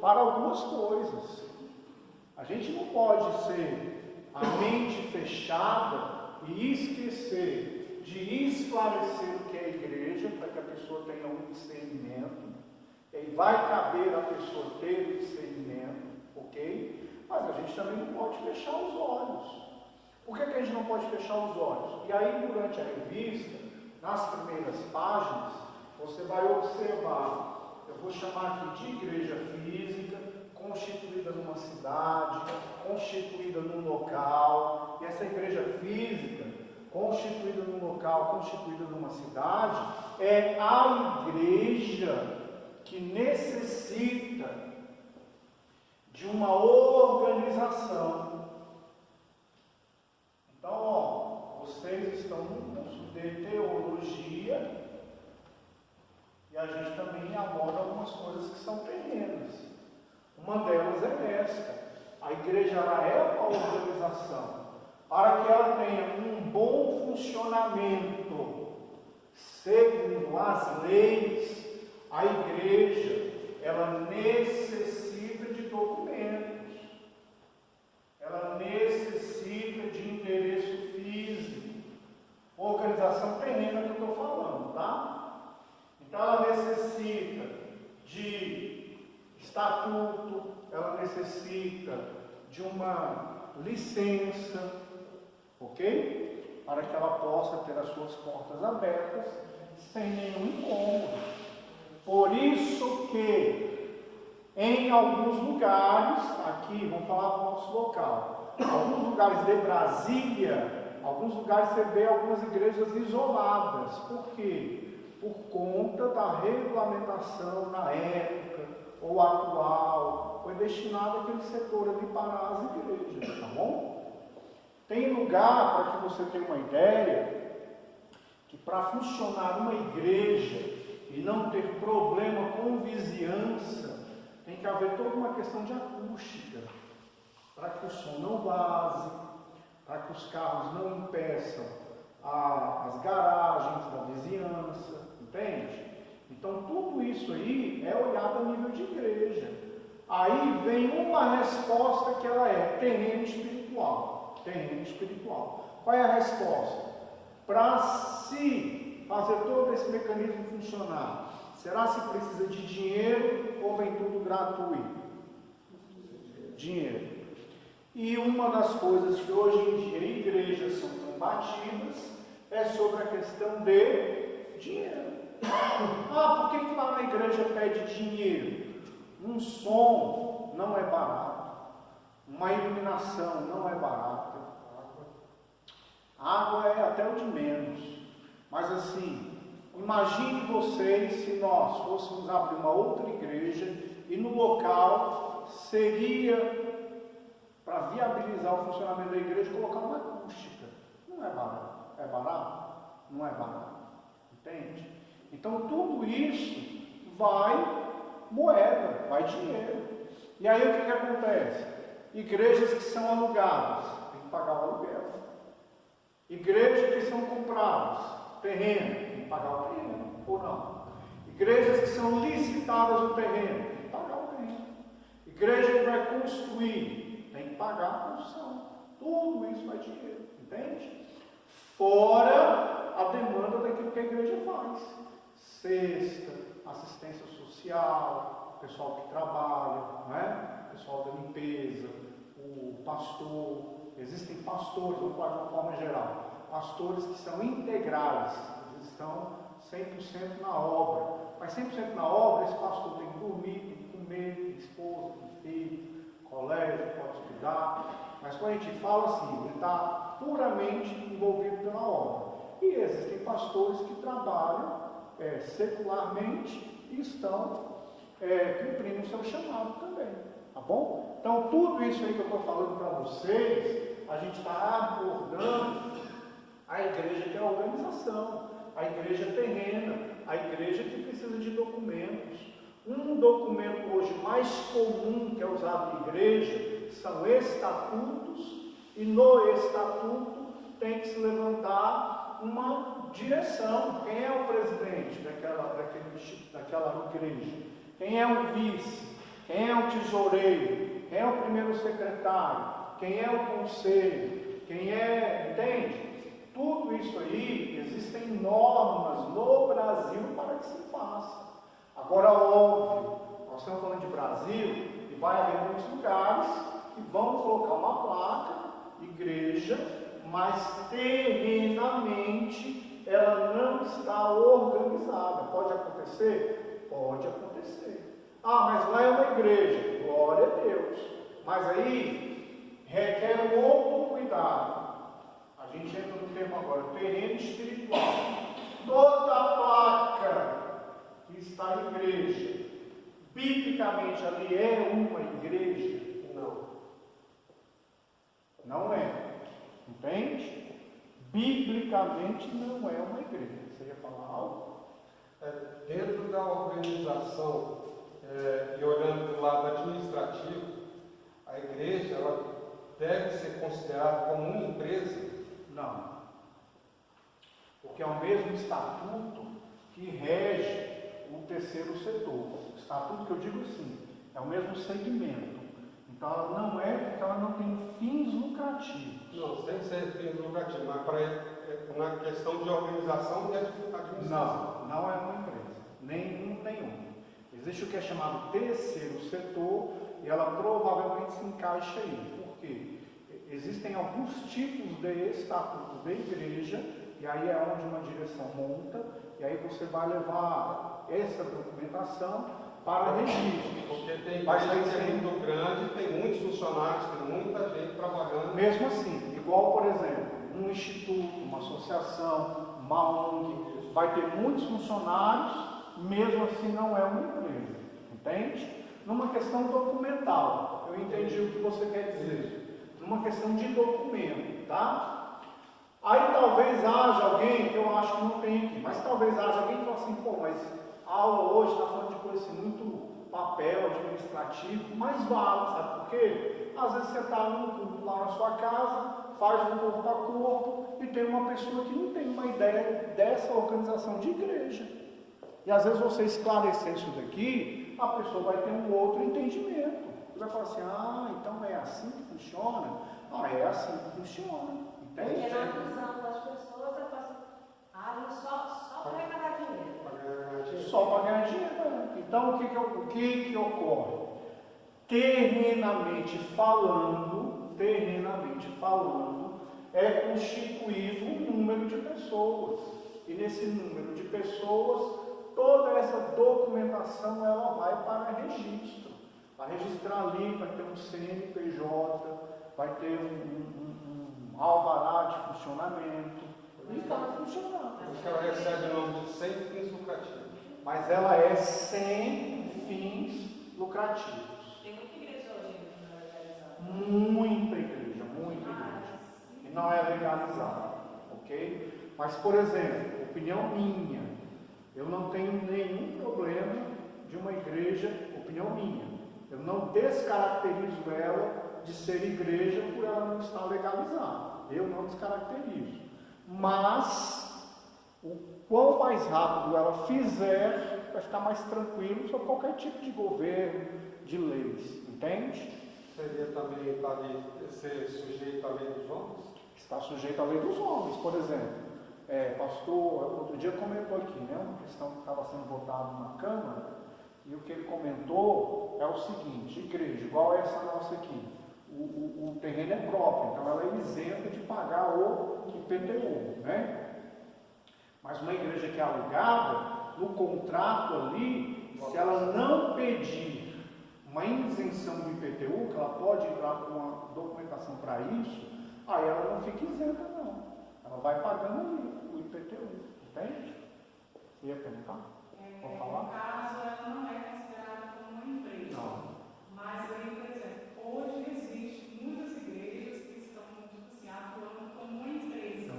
para algumas coisas. A gente não pode ser a mente fechada e esquecer de esclarecer o que é a igreja, para que a pessoa tenha um discernimento. E vai caber a pessoa ter discernimento, ok? Mas a gente também não pode fechar os olhos. Por que a gente não pode fechar os olhos? E aí, durante a revista, nas primeiras páginas, você vai observar, eu vou chamar aqui de igreja física, constituída numa cidade, constituída num local. E essa igreja física, constituída num local, constituída numa cidade, é a igreja que necessita de uma organização. Então, ó, vocês estão no curso de teologia e a gente também aborda algumas coisas que são terrenas. Uma delas é esta: a igreja é uma organização. Para que ela tenha um bom funcionamento segundo as leis, a igreja ela necessita de documentos. Ela necessita de endereço físico, organização terrena que eu estou falando, tá? Então ela necessita de estatuto, ela necessita de uma licença, ok? Para que ela possa ter as suas portas abertas sem nenhum incômodo. Por isso que em alguns lugares, aqui, vamos falar do nosso local, alguns lugares de Brasília, alguns lugares você vê algumas igrejas isoladas. Por quê? Por conta da regulamentação na época, ou atual, foi destinado àquele setor ali para as igrejas, tá bom? Tem lugar, para que você tenha uma ideia, que para funcionar uma igreja e não ter problema com vizinhança, tem que haver toda uma questão de acústica, para que o som não vaze, para que os carros não impeçam as garagens da vizinhança, entende? Então tudo isso aí é olhado a nível de igreja. Aí vem uma resposta que ela é terreno espiritual. Terreno espiritual. Qual é a resposta? Para se fazer todo esse mecanismo funcionar, será se precisa de dinheiro ou vem tudo gratuito? Dinheiro. E uma das coisas que hoje em dia igrejas são combatidas é sobre a questão de dinheiro. Ah, por que lá na igreja pede dinheiro? Um som não é barato, uma iluminação não é barata, água é até o de menos. Mas assim, imagine vocês se nós fôssemos abrir uma outra igreja e no local seria, para viabilizar o funcionamento da igreja, colocar uma acústica. Não é barato. É barato? Não é barato. Entende? Então tudo isso vai moeda, vai dinheiro. E aí o que acontece? Igrejas que são alugadas, tem que pagar o aluguel. Igrejas que são compradas, terreno, tem que pagar o terreno, ou não. Igrejas que são licitadas o terreno, tem que pagar o terreno. Igreja que vai construir, tem que pagar a construção. Tudo isso vai dinheiro, entende? Fora a demanda daquilo que a igreja faz. Cesta, assistência social, pessoal que trabalha, não é? Pessoal da limpeza, o pastor. Existem pastores, vamos falar de uma forma geral, pastores que são integrais, eles estão 100% na obra. Mas 100% na obra, esse pastor tem que dormir, tem que comer, tem esposa, tem filho, colégio, pode estudar. Mas quando a gente fala assim, ele está puramente envolvido pela obra. E existem pastores que trabalham secularmente e estão cumprindo o seu chamado também, tá bom? Então tudo isso aí que eu estou falando para vocês, a gente está abordando a igreja que é a organização, a igreja terrena, a igreja que precisa de documentos. Um documento hoje mais comum que é usado na igreja são estatutos, e no estatuto tem que se levantar uma direção. Quem é o presidente daquela igreja? Quem é o vice? quem é o tesoureiro, quem é o primeiro secretário, quem é o conselho, quem é, entende? Tudo isso aí, existem normas no Brasil para que se faça. Agora, óbvio, nós estamos falando de Brasil e vai haver muitos lugares que vão colocar uma placa, igreja, mas terrenamente ela não está organizada. Pode acontecer? Pode acontecer. Ah, mas lá é uma igreja. Glória a Deus. Mas aí requer um outro cuidado. A gente entra no termo agora, terreno espiritual. Toda placa que está em igreja, biblicamente ali é uma igreja? Não. Não é. Entende? Biblicamente não é uma igreja. Você ia falar algo? Dentro da organização, e olhando do lado administrativo, a igreja ela deve ser considerada como uma empresa? Não. Porque é o mesmo estatuto que rege o terceiro setor. O estatuto que eu digo assim, é o mesmo segmento. Então ela não é, porque ela não tem fins lucrativos. Não, sem ser fins lucrativos, mas na questão de organização e administração. Não é uma empresa. Nenhuma. Existe o que é chamado terceiro setor e ela provavelmente se encaixa aí. Por quê? Existem alguns tipos de estatutos da igreja, e aí é onde uma direção monta, e aí você vai levar essa documentação para registro. Porque tem igreja que é muito grande, tem muitos funcionários, tem muita gente trabalhando. Mesmo assim, igual, por exemplo, um instituto, uma associação, uma ONG, vai ter muitos funcionários, mesmo assim não é uma empresa. Entende? Numa questão documental, eu entendi o que você quer dizer. Numa questão de documento, tá? Aí talvez haja alguém, que eu acho que não tem aqui, mas talvez haja alguém que fala assim, pô, mas a aula hoje está falando de coisa assim, muito papel administrativo, mas vale, sabe por quê? Às vezes você está num culto lá na sua casa, faz um corpo a corpo, e tem uma pessoa que não tem uma ideia dessa organização de igreja. E às vezes você esclarecer isso daqui, a pessoa vai ter um outro entendimento. Você vai falar assim, então é assim que funciona? É assim que funciona. Entende? Porque na visão das pessoas, eu faço, só para ganhar dinheiro. Só para ganhar dinheiro. Então, o que ocorre? Terrenamente falando, é constituído um número de pessoas. E nesse número de pessoas, toda essa documentação ela vai para registro. Vai registrar ali, vai ter um CNPJ, vai ter um alvará de funcionamento, e está funcionando. Porque ela recebe o nome de sem fins lucrativos. Mas ela é sem fins lucrativos. Tem muita igreja hoje que não é legalizada. Muita igreja. E não é legalizada, ok? Mas, por exemplo, opinião minha, eu não tenho nenhum problema de uma igreja, opinião minha. Eu não descaracterizo ela de ser igreja por ela não estar legalizada. Eu não descaracterizo. Mas, o quão mais rápido ela fizer, vai ficar mais tranquilo sobre qualquer tipo de governo, de leis. Entende? Seria também ser sujeito à lei dos homens? Está sujeito à lei dos homens, por exemplo. Pastor, outro dia comentou aqui, né? Uma questão que estava sendo votada na Câmara. E o que ele comentou é o seguinte, igreja, igual essa nossa aqui, o terreno é próprio, então ela é isenta de pagar o IPTU, né? Mas uma igreja que é alugada, no contrato ali, se ela não pedir uma isenção do IPTU, que ela pode entrar com uma documentação para isso, aí ela não fica isenta não, ela vai pagando ali o IPTU, entende? Você ia perguntar? Vou falar? No caso, ela não é considerada como uma empresa. Não. Mas aí, por exemplo, hoje existem muitas igrejas que estão atuando como uma empresa.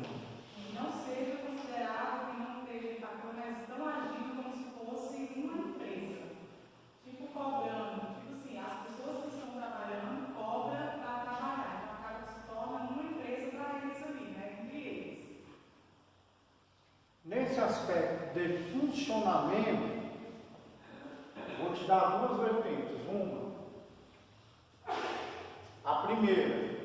E não seja considerado que não esteja impactando, mas estão agindo como se fosse uma empresa. Tipo, cobrando. Tipo assim, as pessoas que estão trabalhando cobram para trabalhar. Então acaba que se torna uma empresa para eles ali, né? Entre eles. Nesse aspecto de funcionamento, vou te dar duas vertentes. Uma, primeira,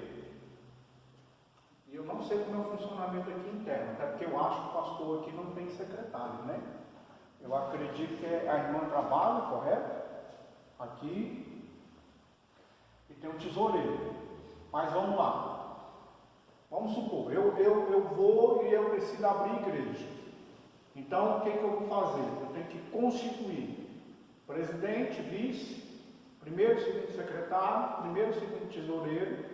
e eu não sei como é o funcionamento aqui interno, até porque eu acho que o pastor aqui não tem secretário, né? Eu acredito que a irmã trabalha, correto? Aqui, e tem um tesoureiro. Mas vamos lá. Vamos supor, eu vou e eu decido abrir igreja. Então, o que eu vou fazer? Eu tenho que constituir presidente, vice, primeiro, segundo secretário, primeiro, segundo tesoureiro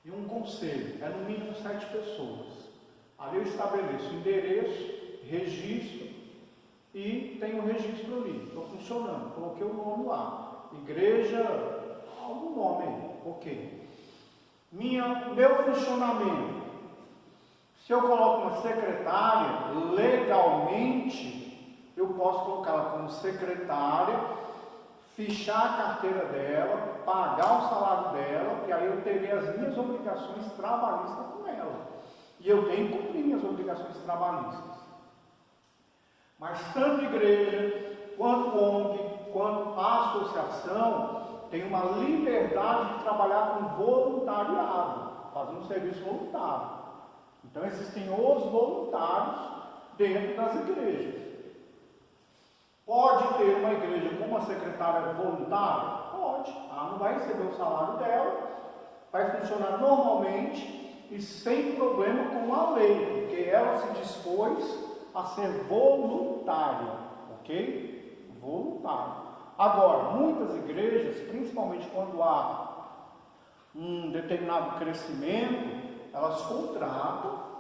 e um conselho. É no mínimo 7 pessoas. Ali eu estabeleço endereço, registro e tem um registro ali. Estou funcionando. Coloquei o nome lá. Igreja, algum nome aí. Ok. Meu funcionamento. Se eu coloco uma secretária, legalmente, eu posso colocá-la como secretária, fichar a carteira dela, pagar o salário dela, e aí eu terei as minhas obrigações trabalhistas com ela. E eu tenho que cumprir minhas obrigações trabalhistas. Mas tanto igreja, quanto ONG, quanto a associação, tem uma liberdade de trabalhar com voluntariado, fazendo um serviço voluntário. Então existem os voluntários dentro das igrejas. Pode ter uma igreja com uma secretária voluntária? Pode. Ela não vai receber o salário dela, vai funcionar normalmente e sem problema com a lei, porque ela se dispôs a ser voluntária, ok? Voluntária. Agora, muitas igrejas, principalmente quando há um determinado crescimento, elas contratam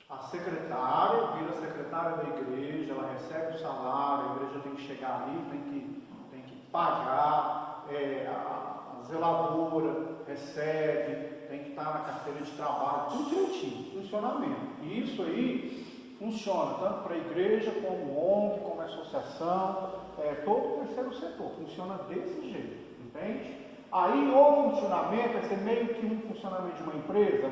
a secretária, vira secretária da igreja, ela recebe o salário, a igreja tem que chegar ali, tem que pagar, a zeladora recebe, tem que estar na carteira de trabalho, tudo direitinho, funcionamento. E isso aí funciona tanto para a igreja, como ONG, como associação, todo o terceiro setor, funciona desse jeito, entende? Aí o funcionamento vai ser meio que um funcionamento de uma empresa,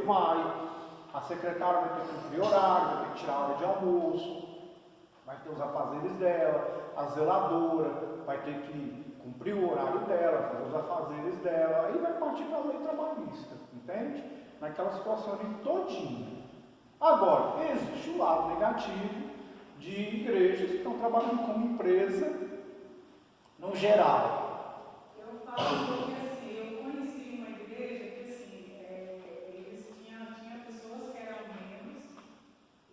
a secretária vai ter que cumprir horário, vai ter que tirar a hora de almoço, vai ter os afazeres dela, a zeladora vai ter que cumprir o horário dela, fazer os afazeres dela, aí vai partir para a lei trabalhista, entende? Naquela situação ali todinha. Agora, existe o lado negativo de igrejas que estão trabalhando como empresa no geral. Eu falo porque assim, eu conheci uma igreja que assim, eles tinha pessoas que eram membros,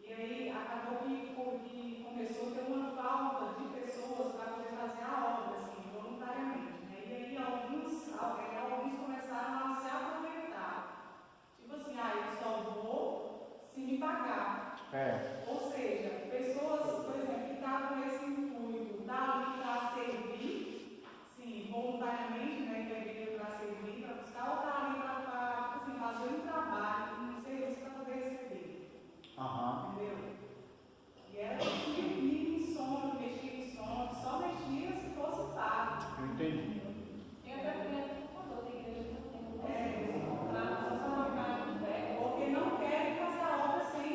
e aí acabou que começou a ter uma falta de pessoas para poder fazer a obra, assim, voluntariamente, né? E aí alguns começaram a se aproveitar. Tipo assim, eu só vou se me pagar. Ou seja, pessoas, por exemplo, que estavam com esse intuito, ali para servir, sim, voluntariamente, né, que a igreja para servir, para buscar, ou está ali para assim, fazer um trabalho, um serviço para poder receber. Entendeu? E era mexia em sono, só mexia se fosse pago. Eu entendi. Eu até porque quando tem igreja que não tem Porque não querem fazer a obra sem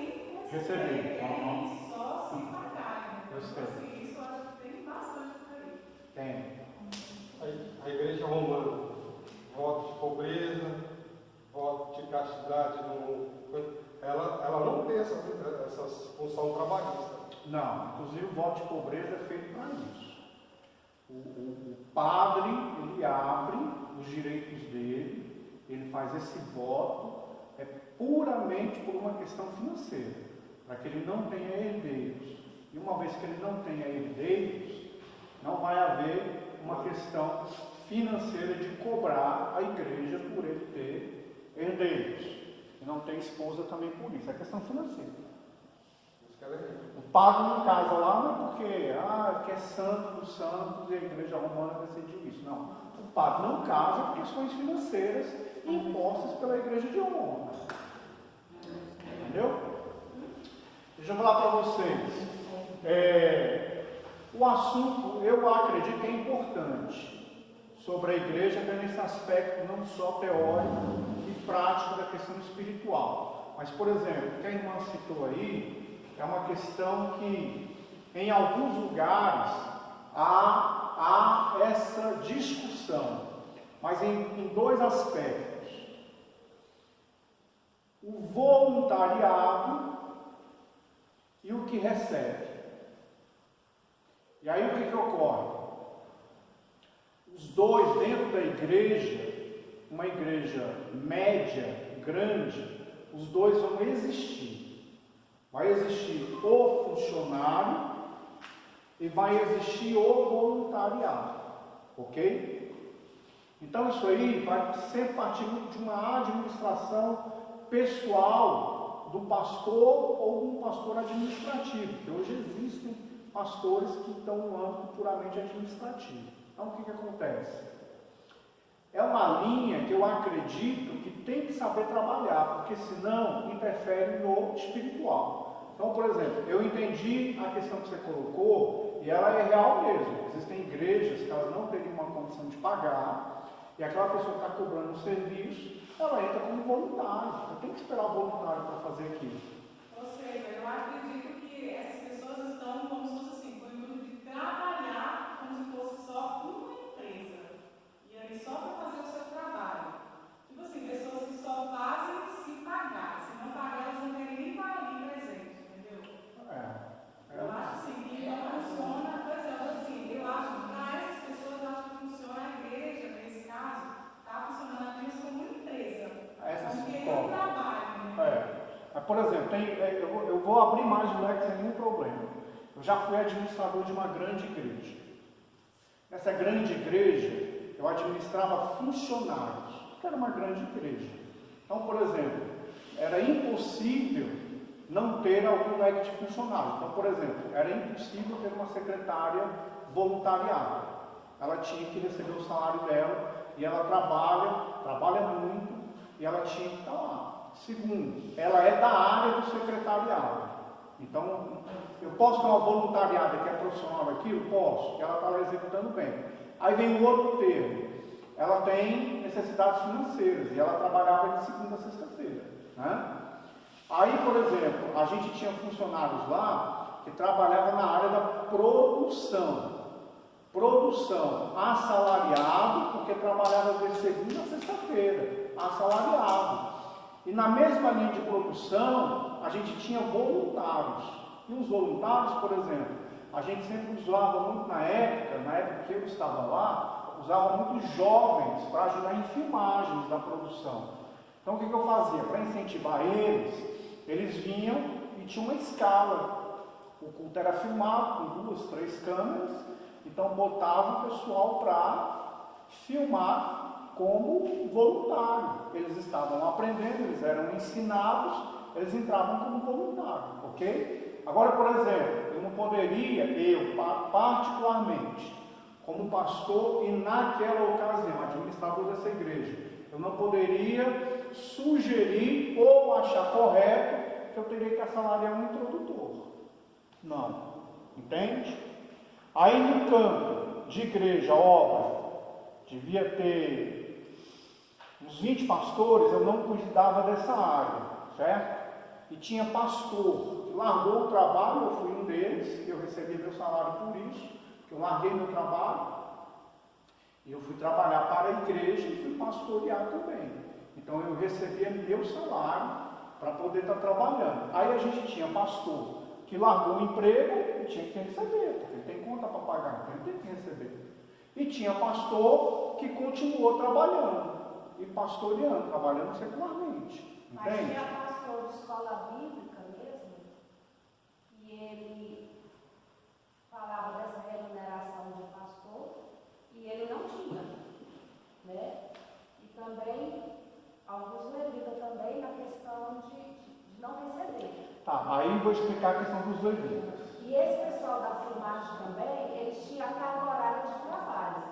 Receber. Querem só se pagar. Eu sei. Assim, isso eu acho que tem bastante por aí. Tem. A igreja romana, voto de pobreza, voto de castidade, ela não tem essa função trabalhista. Não, inclusive o voto de pobreza é feito para isso. O padre, ele abre os direitos dele, ele faz esse voto, puramente por uma questão financeira, para que ele não tenha herdeiros. E uma vez que ele não tenha herdeiros, não vai haver uma questão financeira de cobrar a igreja por ele ter herdeiros. E não tem esposa também por isso, é questão financeira. O padre não casa lá não é porque é santo dos santos e a igreja romana decidiu isso. Não. O padre não casa por questões financeiras impostas pela igreja de Roma. Entendeu? Deixa eu falar para vocês. O assunto, eu acredito que é importante sobre a igreja, até nesse aspecto não só teórico e prático da questão espiritual. Mas, por exemplo, o que a irmã citou aí é uma questão que, em alguns lugares, há essa discussão mas em dois aspectos. O voluntariado e o que recebe. E aí o que ocorre? Os dois dentro da igreja, uma igreja média, grande, os dois vão existir. Vai existir o funcionário e vai existir o voluntariado, ok? Então isso aí vai ser partir de uma administração pessoal do pastor ou de um pastor administrativo, porque hoje existem pastores que estão no âmbito puramente administrativo. Então o que acontece? É uma linha que eu acredito que tem que saber trabalhar, porque senão interfere no espiritual. Então, por exemplo, eu entendi a questão que você colocou e ela é real mesmo. Existem igrejas que elas não teriam uma condição de pagar e aquela pessoa que está cobrando o serviço, ela entra como voluntário. Eu tenho que esperar o voluntário para fazer aquilo. Ou seja, eu acredito que essas pessoas estão como se fosse assim, com o intuito de trabalhar como se fosse só uma empresa. E aí só para fazer o seu trabalho. Tipo assim, pessoas que só fazem se pagar. Se não pagar, elas não querem nem estar ali presente, entendeu? Eu acho assim, que não funciona, por exemplo, assim, eu acho que para essas pessoas, eu acho que funciona a igreja, nesse caso, está funcionando apenas como uma empresa. Porque é um trabalho, né? Mas, por exemplo, eu vou abrir mais o leque sem nenhum problema. Eu já fui administrador de uma grande igreja. Nessa grande igreja, eu administrava funcionários, que era uma grande igreja. Então, por exemplo, era impossível não ter algum leque de funcionários. Então, por exemplo, era impossível ter uma secretária voluntariada. Ela tinha que receber o salário dela e ela trabalha muito e ela tinha que estar lá. Segundo, ela é da área do secretariado. Então, eu posso ter uma voluntariada que é profissional daquilo? Posso, ela está lá executando bem. Aí vem o outro termo. Ela tem necessidades financeiras e ela trabalhava de segunda a sexta-feira, né? Aí, por exemplo, a gente tinha funcionários lá que trabalhavam na área da produção. Produção, assalariado, porque trabalhava de segunda a sexta-feira, assalariado. E na mesma linha de produção, a gente tinha voluntários. E os voluntários, por exemplo, a gente sempre usava muito na época que eu estava lá, usava muito jovens para ajudar em filmagens da produção. Então o que eu fazia? Para incentivar eles vinham e tinha uma escala. O culto era filmado com 2, 3 câmeras, então botava o pessoal para filmar como voluntário. Eles estavam aprendendo, eles eram ensinados, eles entravam como voluntário, ok? Agora, por exemplo, eu não poderia, particularmente, como pastor e naquela ocasião, administrador dessa igreja, eu não poderia sugerir ou achar correto que eu teria que assalariar um introdutor. Não. Entende? Aí no campo de igreja, obra, devia ter uns 20 pastores, eu não cuidava dessa área, certo? E tinha pastor que largou o trabalho, eu fui um deles, eu recebi meu salário por isso, que eu larguei meu trabalho, e eu fui trabalhar para a igreja e fui pastorear também. Então eu recebia meu salário para poder estar trabalhando. Aí a gente tinha pastor que largou o emprego e tinha que receber, porque ele tem conta para pagar, então ele tem que receber. E tinha pastor que continuou trabalhando e pastoreando, trabalhando secularmente. Mas Entende? tinha pastor de escola bíblica mesmo, e ele falava dessa remuneração de pastor, e ele não tinha, né? E também, alguns levitas também, na questão de não receber. Tá, aí vou explicar a questão dos levitas. E esse pessoal da filmagem também, eles tinham a carga horária de trabalho,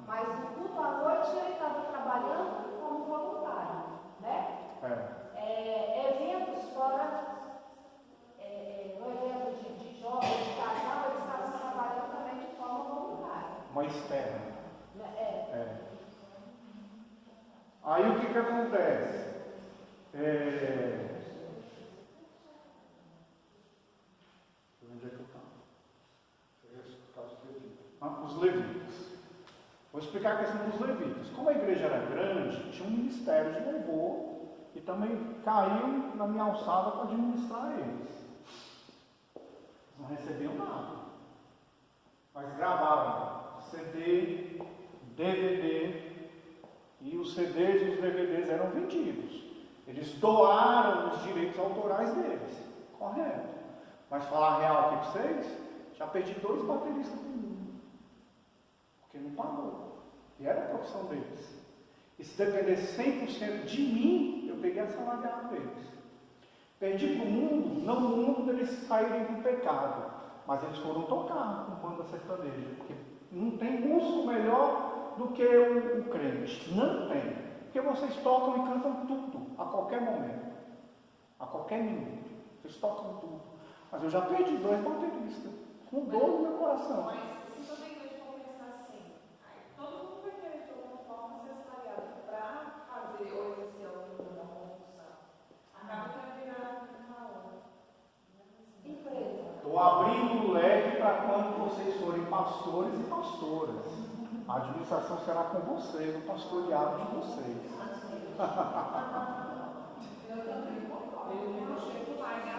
mas no culto à noite ele estava trabalhando como voluntário, né? Eventos fora, no evento de jovens, de casal, eles estavam trabalhando também de forma voluntária. Uma externa. É. Aí o que acontece? Onde é que eu estava? Os levitas. Vou explicar explicar a questão dos levitas. Como a igreja era grande, tinha um ministério de louvor e também caiu na minha alçada para administrar eles. Não recebiam nada. Mas gravavam CD, DVD, e os CDs e os DVDs eram vendidos. Eles doaram os direitos autorais deles. Correto. Mas falar real aqui para vocês, já perdi 2 bateristas do mundo. Porque não pagou. E era a profissão deles. E se dependesse 100% de mim, eu peguei a salariada deles. Perdi para o mundo, não no mundo deles saírem do pecado, mas eles foram tocar com banda sertaneja. Porque não tem músico melhor do que o crente. Não tem. Porque vocês tocam e cantam tudo, a qualquer momento. A qualquer minuto. Vocês tocam tudo. Mas eu já perdi 2 bateristas. Com dor no meu coração. Mas se toda a igreja for pensar assim, aí todo mundo vai querer de alguma forma ser assalariado para fazer ou exercer alguma função. Acaba que vai virar uma Empresa. Estou abrindo o leque para quando vocês forem pastores e pastoras. A administração será com vocês, o pastoreado de vocês.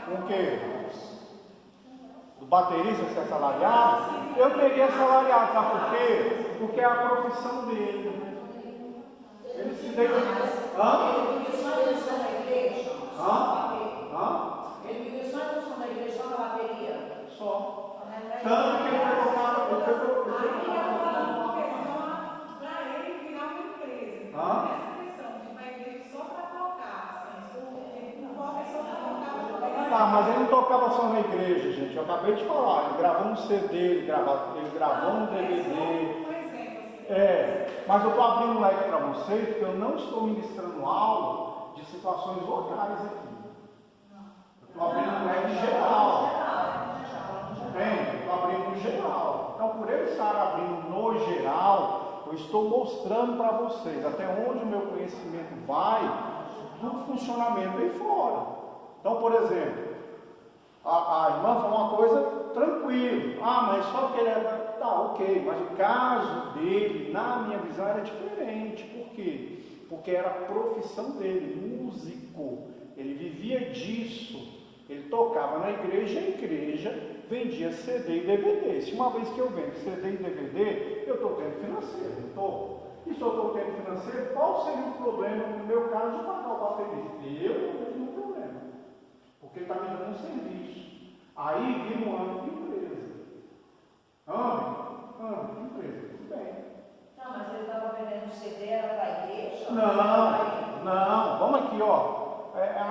Com o quê? Do baterista ser assalariado? Eu peguei assalariado, sabe por quê? Porque é a profissão dele. Ele se dedica. Hã? Ele vive só em função da igreja? Hã? Ele vive só em função da igreja, só na bateria? Só. Tanto que ele foi tocar. Ele Para ele virar uma empresa. Hã? Essa questão de uma igreja só para tocar, assim, ele não foca só para tocar. Tá, mas ele não tocava só na igreja, gente. Eu acabei de falar. Ele gravou um CD, ele gravou um DVD. Mas eu estou abrindo um leque para vocês, porque eu não estou ministrando aula de situações locais aqui. Eu estou abrindo um leque geral. Entende? Estou abrindo no geral. Então, por eu estar abrindo no geral, eu estou mostrando para vocês até onde o meu conhecimento vai do funcionamento aí fora. Então, por exemplo, a irmã falou uma coisa tranquila. Mas só que ele era... Tá, ok, mas o caso dele, na minha visão, era diferente. Por quê? Porque era a profissão dele, músico. Ele vivia disso. Ele tocava na igreja, a igreja vendia CD e DVD. Se uma vez que eu vendo CD e DVD, eu estou tendo financeiro, não estou? E se eu estou tendo financeiro, qual seria o problema, no meu caso, de pagar o baterista? Eu não vejo nenhum problema. Porque está me dando um serviço. Aí vira um âmbito de empresa. Âmbito de empresa, tudo bem. Não, mas ele estava vendendo CD, era para a igreja? Não. Vamos aqui, ó.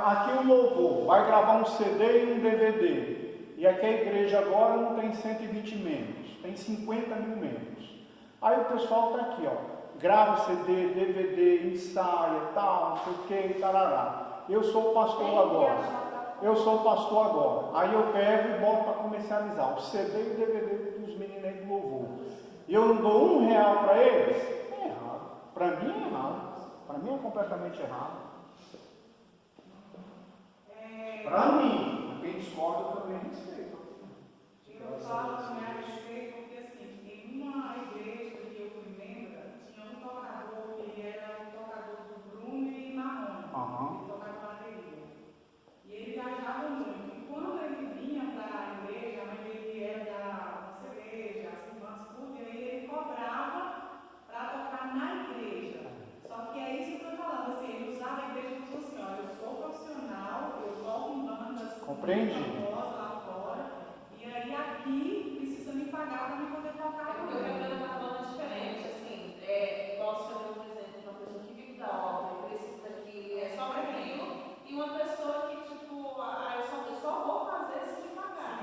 Aqui o louvor vai gravar um CD e um DVD. E aqui a igreja agora não tem 120 membros, tem 50 mil membros. Aí o pessoal está aqui, ó. Grava CD, DVD, ensaia, tal, não sei o que, tarará. Eu sou o pastor agora. Aí eu pego e boto para comercializar o CD e o DVD dos meninos aí do louvor. E eu não dou R$1 para eles? É errado. Para mim é errado. Para mim é completamente errado. Para mim, quem discorda também respeita. Eu falo de minha respeito porque, assim, em uma igreja que eu fui membro, tinha um tocador, que ele era o tocador do Bruno e Marrone. Ele tocava bateria. E ele viajava muito. E quando ele vinha para a igreja, a mãe dele era da cerveja, as irmãs tudo, e aí ele cobrava para tocar na igreja. Só que é isso que eu estou falando, assim, ele usava a igreja como assim, olha, eu sou profissional, eu toco em bandas, Compreendi. lá fora, e aí aqui precisa me pagar para me poder tocar. Eu pegando uma banda diferente, assim, posso fazer um exemplo de uma pessoa que vive da obra e precisa que é só para aquilo, e uma pessoa que, tipo, eu só vou fazer se me pagar.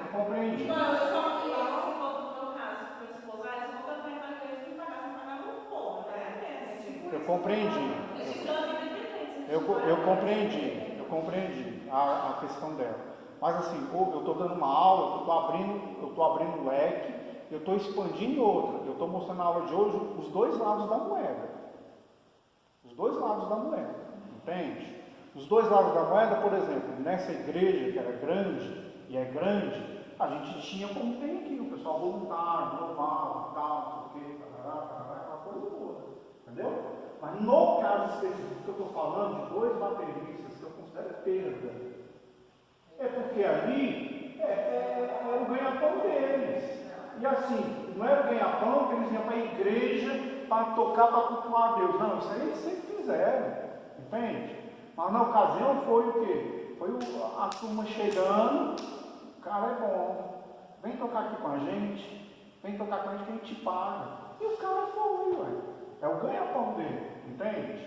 Eu compreendi. Então, eu só que se for do meu caso, com meu esposo, eu só vou tentar entrar na igreja se me pagar, se me pagar, não vou, Eu compreendi. Eu compreendi a questão dela. Mas assim, eu estou dando uma aula, eu estou abrindo leque, eu estou expandindo outra. Eu estou mostrando na aula de hoje os dois lados da moeda. Os dois lados da moeda, entende? Os dois lados da moeda, por exemplo, nessa igreja que era grande, e é grande, a gente tinha como tem aqui, o pessoal voluntário, louvava, tal, não sei o quê, aquela coisa caso específico que eu estou falando, de 2 bateristas, que eu considero perda, é porque ali é o ganha-pão deles. E assim, não era o ganha-pão que eles iam para a igreja para tocar, para cultuar a Deus. Não, isso aí eles sempre fizeram, entende? Mas na ocasião foi o quê? Foi a turma chegando, o cara é bom, vem tocar aqui com a gente, vem tocar com a gente que a gente paga. E o cara foi, ué. É o ganha-pão dele, entende?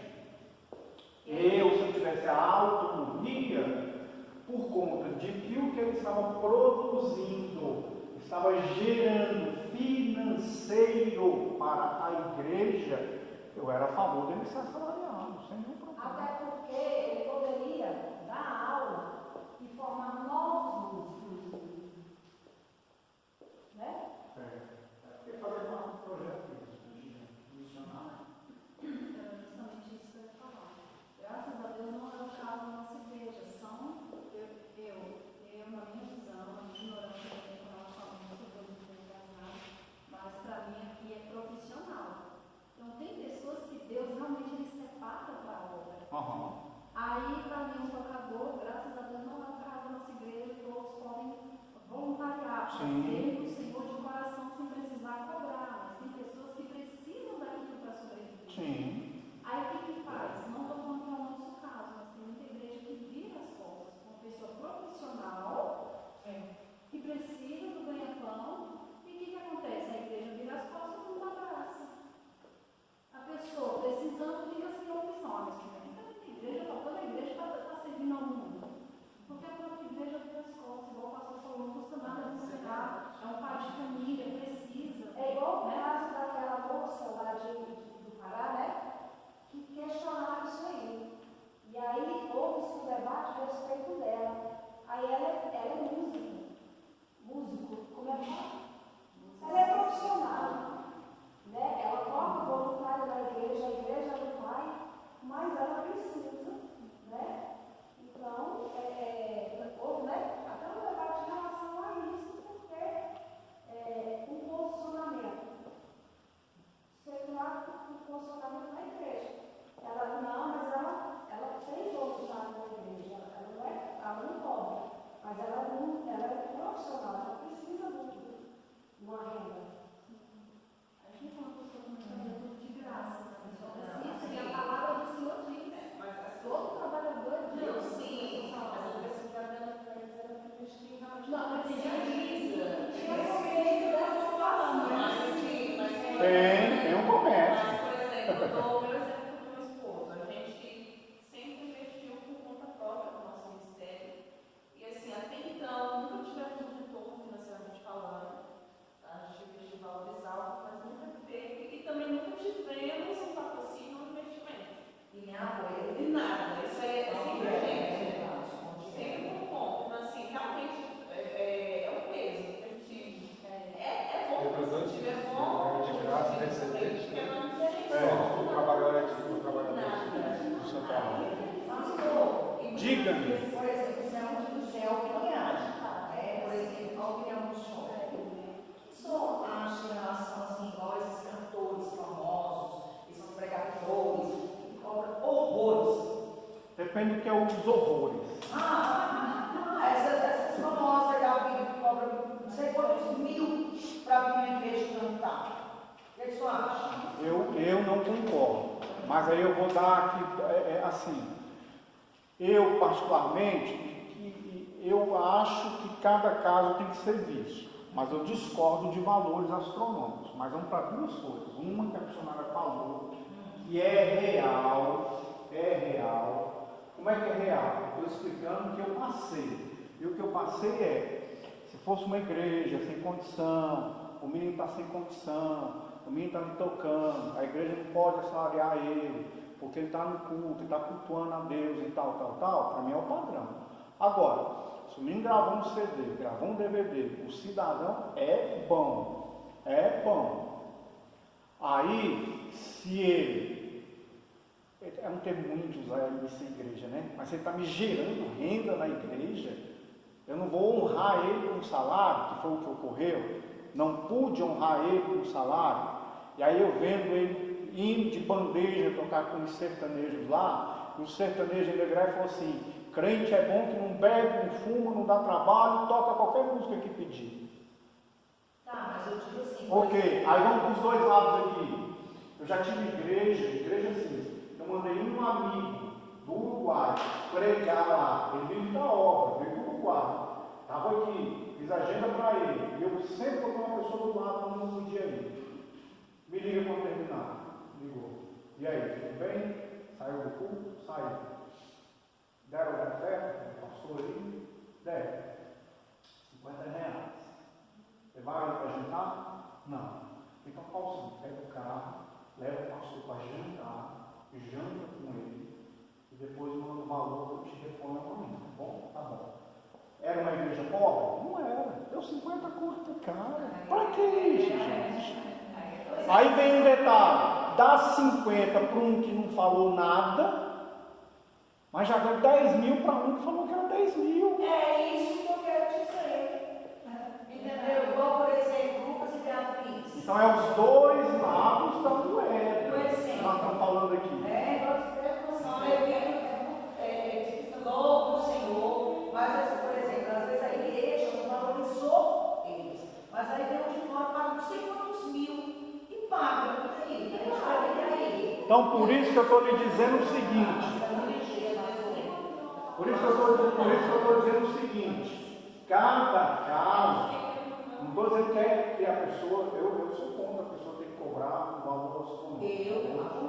Eu, se eu tivesse a autonomia, por conta de que o que ele estava produzindo, estava gerando financeiro para a igreja, eu era a favor dele ser assalariado, sem nenhum problema. Até porque ele poderia dar aula e formar novos músicos, né? Porque fazer um projeto missionário. Justamente isso que eu ia falar. Graças a Deus não é o caso da nossa igreja. São, na minha visão, a minha ignorância com relação a muita coisa que tem casado, mas para mim aqui é profissional. Então tem pessoas que Deus realmente ele separa para a obra. Aí, para mim, um tocador, graças a Deus, não é o caso da nossa igreja, todos podem voluntariar, fazer o Senhor de coração sem precisar cobrar, mas tem pessoas que precisam daquilo para sobreviver. Sim. Aí o que faz? Não estou falando que é o nosso caso, mas tem muita igreja que vira as costas com uma pessoa profissional que precisa do ganha-pão, e o que acontece? A igreja vira as costas e não abraça. A pessoa precisando fica sem opções. Igreja, toda a igreja está servindo ao mundo. Porque a própria igreja vira as costas, igual o pastor falou, não custa nada considerar, é um pai de família, precisa. É igual o caso daquela moça lá do Pará, né? Que questionaram isso aí. E aí houve-se um debate a respeito dela. Aí ela é músico, como é que fala? Ela é profissional, né? Ela toca voluntária na igreja, a igreja do pai, mas ela precisa, né? Então, houve, né? Até um debate em relação a isso, porque um posicionamento secular, um posicionamento na igreja. Ela não, mas ela tem voluntário na igreja, ela não cobra, mas ela é profissional, ela precisa de uma renda. A gente não costuma fazer tudo de graça, precisa, e a palavra do Senhor diz, todo trabalhador de Deus. Sim, mas eu preciso da grana para eles, era para investir realmente. Não, mas tem gente Tem um comércio. Mas, por exemplo, eu dou o meu exemplo do meu esposo. A gente sempre investiu por conta própria no nosso ministério. E assim, até então, nunca tivemos um retorno financeiramente falando. A gente investiu valores altos, mas nunca teve. E também nunca tivemos um patrocínio ou investimento. E nem apoio. De nada. Isso é sempre a gente. Sempre por conta. Então, assim, realmente é um peso. A gente é bom. Se tiver bom, de graça, receber. O trabalhador é tipo, o trabalhador Do seu trabalho. Pastor, Diga-me. por exemplo, isso é opinião. Por exemplo, a opinião do senhor. O que o senhor acha em relação assim, igual esses cantores famosos, esses pregadores, que cobram horrores? Depende do que é os horrores. Essas famosas da vida que cobram não sei quantos mil para vir na igreja cantar. O que o senhor acha? Eu não concordo. Mas aí eu vou dar aqui, assim, eu particularmente, eu acho que cada caso tem que ser visto. Mas eu discordo de valores astronômicos. Mas vamos para 2 coisas. Uma que a missionária falou, que é real. Como é que é real? Estou explicando o que eu passei. E o que eu passei se fosse uma igreja sem condição, o menino está sem condição, o menino está me tocando, a igreja não pode assalariar ele, porque ele está no culto, ele está cultuando a Deus e tal, para mim é o padrão. Agora, se o menino gravou um CD, gravou um DVD, o cidadão é bom. Aí, se ele, é um termo ruim de usar nessa igreja, né? Mas se ele está me gerando renda na igreja, eu não vou honrar ele com um salário, que foi o que ocorreu, não pude honrar ele com um salário, e aí eu vendo ele indo de bandeja para tocar com os sertanejos lá, e o sertanejo em Negré falou assim: crente é bom que não bebe, não fuma, não dá trabalho, toca qualquer música que pedir. Tá, mas eu digo assim. Ok, aí vamos para os dois lados aqui. Eu já tive igreja assim. Eu mandei um amigo do Uruguai pregar lá. Ele veio da obra, veio do Uruguai. Estava aqui, fiz agenda para ele. E eu sempre botei uma pessoa do lado quando não podia ir. Me liga quando terminar. Ligou. E aí, tudo bem? Saiu do culto? Saiu. Deram o café? Passou aí? Deram. R$50. Levaram para jantar? Não. Então qual sim? Pega o carro, leva o pastor para jantar, janta com ele, e depois manda o valor que te reponho amanhã. Tá bom? Tá bom. Era uma igreja pobre? Não era. Deu 50 conto pro cara. Para que isso, gente? Aí vem um detalhe: dá 50 para um que não falou nada, mas já deu 10 mil para um que falou que era 10 mil. É isso que eu quero dizer. Entendeu? Igual, por exemplo, Lucas e Beatriz. Então é os dois lados da moeda. Por exemplo. Nós estamos falando aqui. São eventos novo do Senhor, mas, por exemplo, às vezes a igreja não valorizou eles, mas aí vem de fora, paga não sei quantos mil e paga. E aí? Então por isso que eu estou lhe dizendo o seguinte. Por isso que eu estou dizendo o seguinte: cada caso, não estou dizendo que a pessoa, eu sou contra a pessoa ter que cobrar um valor astronomítico.